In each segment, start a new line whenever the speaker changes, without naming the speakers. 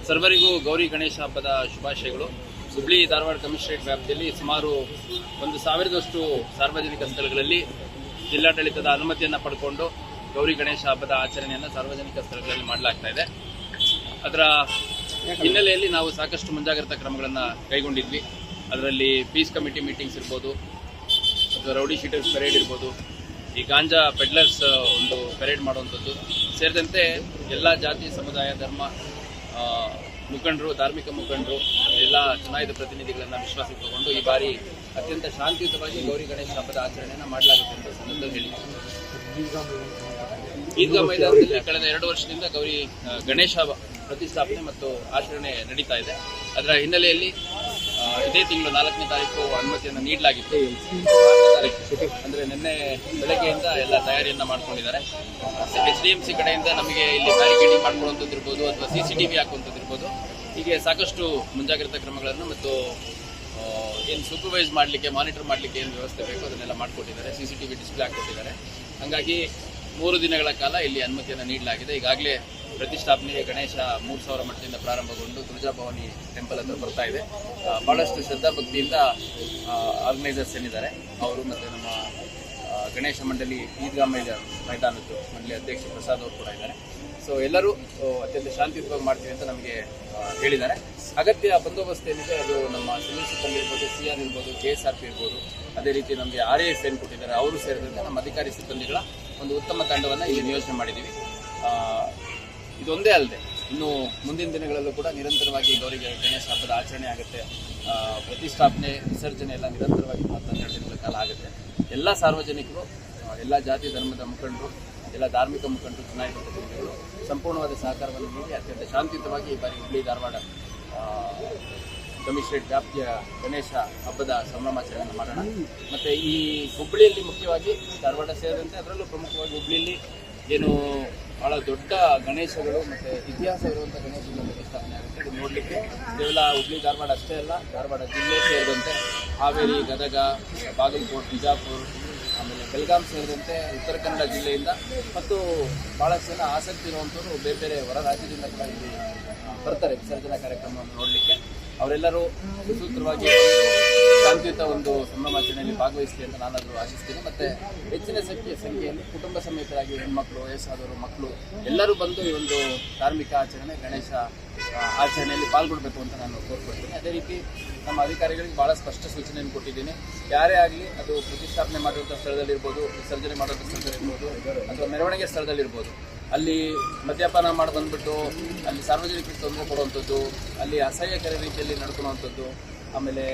ಸರ್ವರಿಗೂ ಗೌರಿ ಗಣೇಶ ಹಬ್ಬದ ಶುಭಾಶಯಗಳು. ಹುಬ್ಳಿ ಧಾರವಾಡ ಕಮಿಷನರೇಟ್ ವ್ಯಾಪ್ತಿಯಲ್ಲಿ ಸುಮಾರು 1,000ದಷ್ಟು ಸಾರ್ವಜನಿಕ ಸ್ಥಳಗಳಲ್ಲಿ ಜಿಲ್ಲಾಡಳಿತದ ಅನುಮತಿಯನ್ನು ಪಡ್ಕೊಂಡು ಗೌರಿ ಗಣೇಶ ಹಬ್ಬದ ಆಚರಣೆಯನ್ನು ಸಾರ್ವಜನಿಕ ಸ್ಥಳಗಳಲ್ಲಿ ಮಾಡಲಾಗ್ತಾ ಇದೆ. ಅದರ ಹಿನ್ನೆಲೆಯಲ್ಲಿ ನಾವು ಸಾಕಷ್ಟು ಮುಂಜಾಗ್ರತಾ ಕ್ರಮಗಳನ್ನು ಕೈಗೊಂಡಿದ್ವಿ. ಅದರಲ್ಲಿ ಪೀಸ್ ಕಮಿಟಿ ಮೀಟಿಂಗ್ಸ್ ಇರ್ಬೋದು, ಅಥವಾ ರೌಡಿ ಶೀಟರ್ಸ್ ಪೆರೇಡ್ ಇರ್ಬೋದು, ಈ ಗಾಂಜಾ ಪೆಡ್ಲರ್ಸ್ ಒಂದು ಪೆರೇಡ್ ಮಾಡುವಂಥದ್ದು ಸೇರಿದಂತೆ ಎಲ್ಲ ಜಾತಿ ಸಮುದಾಯ ಧರ್ಮ ಮುಖಂಡರು, ಧಾರ್ಮಿಕ ಮುಖಂಡರು, ಎಲ್ಲ ಚುನಾಯಿತ ಪ್ರತಿನಿಧಿಗಳನ್ನು ವಿಶ್ವಾಸಕ್ಕೆ ತಗೊಂಡು ಈ ಬಾರಿ ಅತ್ಯಂತ ಶಾಂತಿಯುತವಾಗಿ ಗೌರಿ ಗಣೇಶ ಹಬ್ಬದ ಆಚರಣೆಯನ್ನು ಮಾಡಲಾಗುತ್ತೆ ಅಂತ ಸಂದರ್ಭದಲ್ಲಿ ಹೇಳಿದ್ದಾರೆ. ಈದ್ಗಾ ಮೈದಾನದಲ್ಲಿ ಕಳೆದ 2 ವರ್ಷದಿಂದ ಗೌರಿ ಗಣೇಶ ಪ್ರತಿಷ್ಠಾಪನೆ ಮತ್ತು ಆಚರಣೆ ನಡೀತಾ ಇದೆ. ಅದರ ಹಿನ್ನೆಲೆಯಲ್ಲಿ ಇದೇ ತಿಂಗಳು 4ನೇ ತಾರೀಕು ಅನುಮತಿಯನ್ನು ನೀಡಲಾಗಿತ್ತು. 4ನೇ ತಾರೀಕು ಅಂದರೆ ನಿನ್ನೆ ಬೆಳಗ್ಗೆಯಿಂದ ಎಲ್ಲ ತಯಾರಿಯನ್ನು ಮಾಡ್ಕೊಂಡಿದ್ದಾರೆ. HDMC ಕಡೆಯಿಂದ ನಮಗೆ ಇಲ್ಲಿ ಬ್ಯಾರಿಕೇಡಿಂಗ್ ಮಾಡ್ಕೊಳ್ಳುವಂಥದ್ದು ಇರ್ಬೋದು, ಅಥವಾ CCTV ಹಾಕುವಂಥದ್ದು ಇರ್ಬೋದು, ಹೀಗೆ ಸಾಕಷ್ಟು ಮುಂಜಾಗ್ರತಾ ಕ್ರಮಗಳನ್ನು ಮತ್ತು ಏನು ಸೂಪರ್ವೈಸ್ ಮಾಡಲಿಕ್ಕೆ, ಮಾನಿಟರ್ ಮಾಡಲಿಕ್ಕೆ ಏನು ವ್ಯವಸ್ಥೆ ಬೇಕೋ ಅದನ್ನೆಲ್ಲ ಮಾಡಿಕೊಟ್ಟಿದ್ದಾರೆ. CCTV ಡಿಸ್ಪ್ಲೇ ಹಾಕ್ಕೊಟ್ಟಿದ್ದಾರೆ. ಹಾಗಾಗಿ 3 ದಿನಗಳ ಕಾಲ ಇಲ್ಲಿ ಅನುಮತಿಯನ್ನು ನೀಡಲಾಗಿದೆ. ಈಗಾಗಲೇ ಪ್ರತಿಷ್ಠಾಪನೆಗೆ ಗಣೇಶ 3,000 ಮಟ್ಟದಿಂದ ಪ್ರಾರಂಭಗೊಂಡು ತುಳಜಾಭವಾನಿ ಟೆಂಪಲ್ ಹತ್ರ ಬರ್ತಾ ಇದೆ. ಭಾಳಷ್ಟು ಶ್ರದ್ಧಾಭಕ್ತಿಯಿಂದ ಆರ್ಗನೈಸರ್ಸ್ ಏನಿದ್ದಾರೆ ಅವರು ಮತ್ತು ನಮ್ಮ ಗಣೇಶ ಮಂಡಳಿ ಈದ್ಗಾ ಮೈದಾನದ್ದು ಮಂಡಳಿ ಅಧ್ಯಕ್ಷ ಪ್ರಸಾದ್ ಅವರು ಕೂಡ ಇದ್ದಾರೆ. ಸೊ ಎಲ್ಲರೂ ಅತ್ಯಂತ ಶಾಂತಿಯುತವಾಗಿ ಮಾಡ್ತೀವಿ ಅಂತ ನಮಗೆ ಹೇಳಿದ್ದಾರೆ. ಅಗತ್ಯ ಬಂದೋಬಸ್ತ್ ಏನಿದೆ ಅದು ನಮ್ಮ ಸಿವಿಲ್ ಸಿಬ್ಬಂದಿ ಇರ್ಬೋದು, CR ಇರ್ಬೋದು, KSRP ಇರ್ಬೋದು, ಅದೇ ರೀತಿ ನಮಗೆ RAF ಏನು ಕೊಟ್ಟಿದ್ದಾರೆ ಅವರು ಸೇರಿದಂತೆ ನಮ್ಮ ಅಧಿಕಾರಿ ಸಿಬ್ಬಂದಿಗಳ ಒಂದು ಉತ್ತಮ ತಂಡವನ್ನು ಇಲ್ಲಿ ನಿಯೋಜನೆ ಮಾಡಿದ್ದೀವಿ. ಇದೊಂದೇ ಅಲ್ಲದೆ ಇನ್ನು ಮುಂದಿನ ದಿನಗಳಲ್ಲೂ ಕೂಡ ನಿರಂತರವಾಗಿ ಗೌರಿ ಗಣೇಶ ಹಬ್ಬದ ಆಚರಣೆ ಆಗುತ್ತೆ. ಪ್ರತಿಷ್ಠಾಪನೆ, ವಿಸರ್ಜನೆ ಎಲ್ಲ ನಿರಂತರವಾಗಿ 12 ದಿನಗಳ ಕಾಲ ಆಗುತ್ತೆ. ಎಲ್ಲ ಸಾರ್ವಜನಿಕರು, ಎಲ್ಲ ಜಾತಿ ಧರ್ಮದ ಮುಖಂಡರು, ಎಲ್ಲ ಧಾರ್ಮಿಕ ಮುಖಂಡರು, ಚುನಾಯಿತ ಪ್ರತಿನಿಧಿಗಳು ಸಂಪೂರ್ಣವಾದ ಸಹಕಾರವನ್ನು ನೀಡಿ ಅತ್ಯಂತ ಶಾಂತಿಯುತವಾಗಿ ಈ ಬಾರಿ ಹುಬ್ಳಿ ಧಾರವಾಡ ಕಮಿಷನರೇಟ್ ವ್ಯಾಪ್ತಿಯ ಗಣೇಶ ಹಬ್ಬದ ಸಂಭ್ರಮಾಚರಣೆಯನ್ನು ಮಾಡೋಣ. ಮತ್ತು ಈ ಹುಬ್ಬಳ್ಳಿಯಲ್ಲಿ ಮುಖ್ಯವಾಗಿ ಧಾರವಾಡ ಸೇರಿದಂತೆ ಅದರಲ್ಲೂ ಪ್ರಮುಖವಾಗಿ ಹುಬ್ಬಳ್ಳಿಯಲ್ಲಿ ಏನು ಭಾಳ ದೊಡ್ಡ ಗಣೇಶಗಳು ಮತ್ತು ಇತಿಹಾಸ ಇರುವಂಥ ಗಣೇಶಗಳ ಪ್ರತಿಷ್ಠಾಪನೆ ಆಗುತ್ತೆ. ಇದು ನೋಡಲಿಕ್ಕೆ ಕೇವಲ ಹುಬ್ಬಳ್ಳಿ ಧಾರವಾಡ ಅಷ್ಟೇ ಅಲ್ಲ, ಧಾರವಾಡ ಜಿಲ್ಲೆ ಸೇರಿದಂತೆ ಹಾವೇರಿ, ಗದಗ, ಬಾಗಲಕೋಟೆ, ಬಿಜಾಪುರ, ಆಮೇಲೆ ಬೆಳಗಾಂ ಸೇರಿದಂತೆ ಉತ್ತರ ಕನ್ನಡ ಜಿಲ್ಲೆಯಿಂದ ಮತ್ತು ಭಾಳಷ್ಟು ಜನ ಆಸಕ್ತಿ ಇರುವಂಥವ್ರು ಬೇರೆ ಬೇರೆ ಹೊರ ರಾಜ್ಯದಿಂದ ಕೂಡ ಇಲ್ಲಿ ಬರ್ತಾರೆ ವಿಸರ್ಜನಾ ಕಾರ್ಯಕ್ರಮವನ್ನು ನೋಡಲಿಕ್ಕೆ. ಅವರೆಲ್ಲರೂ ಸುಸೂತ್ರವಾಗಿ ಶಾಂತಿಯುತ ಒಂದು ಸಂಭ್ರಮಾಚರಣೆಯಲ್ಲಿ ಭಾಗವಹಿಸಲಿ ಅಂತ ನಾನಾದರೂ ಆಶಿಸ್ತೀನಿ. ಮತ್ತು ಹೆಚ್ಚಿನ ಸಂಖ್ಯೆಯಲ್ಲಿ ಕುಟುಂಬ ಸಮೇತರಾಗಿ ಹೆಣ್ಮಕ್ಳು, ವಯಸ್ಸಾದವರು, ಮಕ್ಕಳು ಎಲ್ಲರೂ ಬಂದು ಈ ಒಂದು ಧಾರ್ಮಿಕ ಆಚರಣೆ, ಗಣೇಶ ಆಚರಣೆಯಲ್ಲಿ ಪಾಲ್ಗೊಳ್ಬೇಕು ಅಂತ ನಾನು ಕೋರ್ಕೊಳ್ತೀನಿ. ಅದೇ ರೀತಿ ನಮ್ಮ ಅಧಿಕಾರಿಗಳಿಗೆ ಭಾಳ ಸ್ಪಷ್ಟ ಸೂಚನೆಯನ್ನು ಕೊಟ್ಟಿದ್ದೀನಿ. ಯಾರೇ ಆಗಲಿ ಅದು ಪ್ರತಿಷ್ಠಾಪನೆ ಮಾಡಿರುವಂಥ ಸ್ಥಳದಲ್ಲಿರ್ಬೋದು, ವಿಸರ್ಜನೆ ಮಾಡುವಂಥ ಸ್ಥಳದಲ್ಲಿರ್ಬೋದು, ಅಥವಾ ಮೆರವಣಿಗೆ ಸ್ಥಳದಲ್ಲಿರ್ಬೋದು, ಅಲ್ಲಿ ಮದ್ಯಪಾನ ಮಾಡಿ ಬಂದುಬಿಟ್ಟು ಅಲ್ಲಿ ಸಾರ್ವಜನಿಕರಿಗೆ ತೊಂದರೆ ಕೊಡುವಂಥದ್ದು, ಅಲ್ಲಿ ಅಸಹ್ಯಕರ ರೀತಿಯಲ್ಲಿ ನಡ್ಕೊಳ್ಳುವಂಥದ್ದು, ಆಮೇಲೆ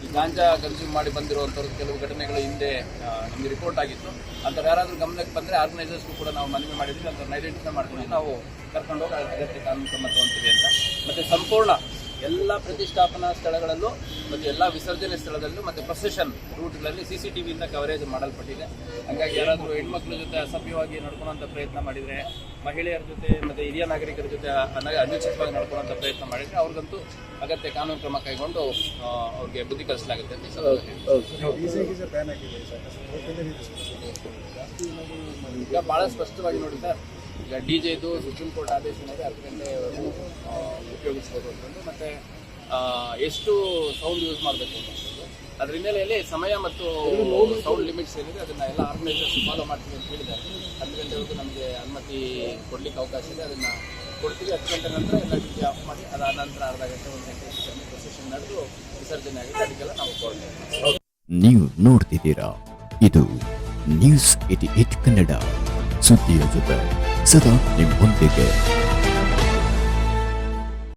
ಈ ಗಾಂಜಾ ಕನ್ಸ್ಯೂಮ್ ಮಾಡಿ ಬಂದಿರುವಂಥವ್ರು ಕೆಲವು ಘಟನೆಗಳು ಹಿಂದೆ ನಮಗೆ ರಿಪೋರ್ಟ್ ಆಗಿತ್ತು. ಅಂಥವ್ರು ಯಾರಾದರೂ ಗಮನಕ್ಕೆ ಬಂದರೆ ಆರ್ಗನೈಸರ್ಸ್ಗೂ ಕೂಡ ನಾವು ಮನವಿ ಮಾಡಿದ್ವಿ. ಅಂಥವ್ರನ್ನ ಐಡೆಂಟಿಫೈ ಮಾಡ್ಕೊಂಡು ನಾವು ಕರ್ಕೊಂಡೋಗಿ ಅಗತ್ಯ ಕಾನೂನು ಕ್ರಮ ತಗೊಳ್ತೀವಿ ಅಂತ. ಮತ್ತು ಸಂಪೂರ್ಣ ಎಲ್ಲ ಪ್ರತಿಷ್ಠಾಪನಾ ಸ್ಥಳಗಳಲ್ಲೂ ಮತ್ತು ಎಲ್ಲ ವಿಸರ್ಜನೆ ಸ್ಥಳದಲ್ಲೂ ಮತ್ತು ಪ್ರೊಸೆಷನ್ ರೂಟ್ಗಳಲ್ಲಿ CCTVಯಿಂದ ಕವರೇಜ್ ಮಾಡಲ್ಪಟ್ಟಿದೆ. ಹಾಗಾಗಿ ಯಾರಾದರೂ ಹೆಣ್ಮಕ್ಳ ಜೊತೆ ಅಸಭ್ಯವಾಗಿ ನಡ್ಕೊಳ್ಳೋಂಥ ಪ್ರಯತ್ನ ಮಾಡಿದರೆ, ಮಹಿಳೆಯರ ಜೊತೆ ಮತ್ತು ಹಿರಿಯ ನಾಗರಿಕರ ಜೊತೆ ಅನುಚಿತವಾಗಿ ನಡ್ಕೊಳ್ಳೋಂಥ ಪ್ರಯತ್ನ ಮಾಡಿದರೆ ಅವ್ರಿಗಂತೂ ಅಗತ್ಯ ಕಾನೂನು ಕ್ರಮ ಕೈಗೊಂಡು ಅವ್ರಿಗೆ ಬುದ್ಧಿ ಕಲಿಸಲಾಗುತ್ತೆ ಅಂತ ಈಗ ಭಾಳ ಸ್ಪಷ್ಟವಾಗಿ ನೋಡಿ ಸರ್. ಈಗ DJದು ಸುಪ್ರೀಂ ಕೋರ್ಟ್ ಆದೇಶ ಏನಿದೆ 10 ಗಂಟೆವರೆಗೂ ಉಪಯೋಗಿಸ್ಬೋದು ಅಂತಂದು, ಮತ್ತು ಎಷ್ಟು ಸೌಂಡ್ ಯೂಸ್ ಮಾಡಬೇಕು ಅಂತಂದು ಅದ್ರ ಹಿನ್ನೆಲೆಯಲ್ಲಿ ಸಮಯ ಮತ್ತು ಸೌಂಡ್ ಲಿಮಿಟ್ಸ್ ಏನಿದೆ ಅದನ್ನು ಎಲ್ಲ ಆರ್ಗನೈಸರ್ಸ್ ಫಾಲೋ ಮಾಡ್ತೀವಿ ಅಂತ ಹೇಳಿದ್ದಾರೆ. 10 ಗಂಟೆವರೆಗೂ ನಮಗೆ ಅನುಮತಿ ಕೊಡಲಿಕ್ಕೆ ಅವಕಾಶ ಇದೆ, ಅದನ್ನು ಕೊಡ್ತೀವಿ. 10 ಗಂಟೆ ನಂತರ ಎಲ್ಲ DJ ಆಫ್ ಮಾಡಿ ಅದಾದ ನಂತರ ಅರ್ಧ ಗಂಟೆ 1 ಗಂಟೆ ಪ್ರೊಸೆಷನ್ ನಡೆದು ವಿಸರ್ಜನೆ ಆಗಿದೆ. ಅದಕ್ಕೆಲ್ಲ ನಾವು ಕೊಡ್ತೇವೆ.
ನೀವು ನೋಡ್ತಿದ್ದೀರಾ, ಇದು ನ್ಯೂಸ್ 88 ಕನ್ನಡ, ಸುದ್ದಿಯ ಜೊತೆ ಸದಾ ನಿಮ್ಮೊಂದಿಗೆ.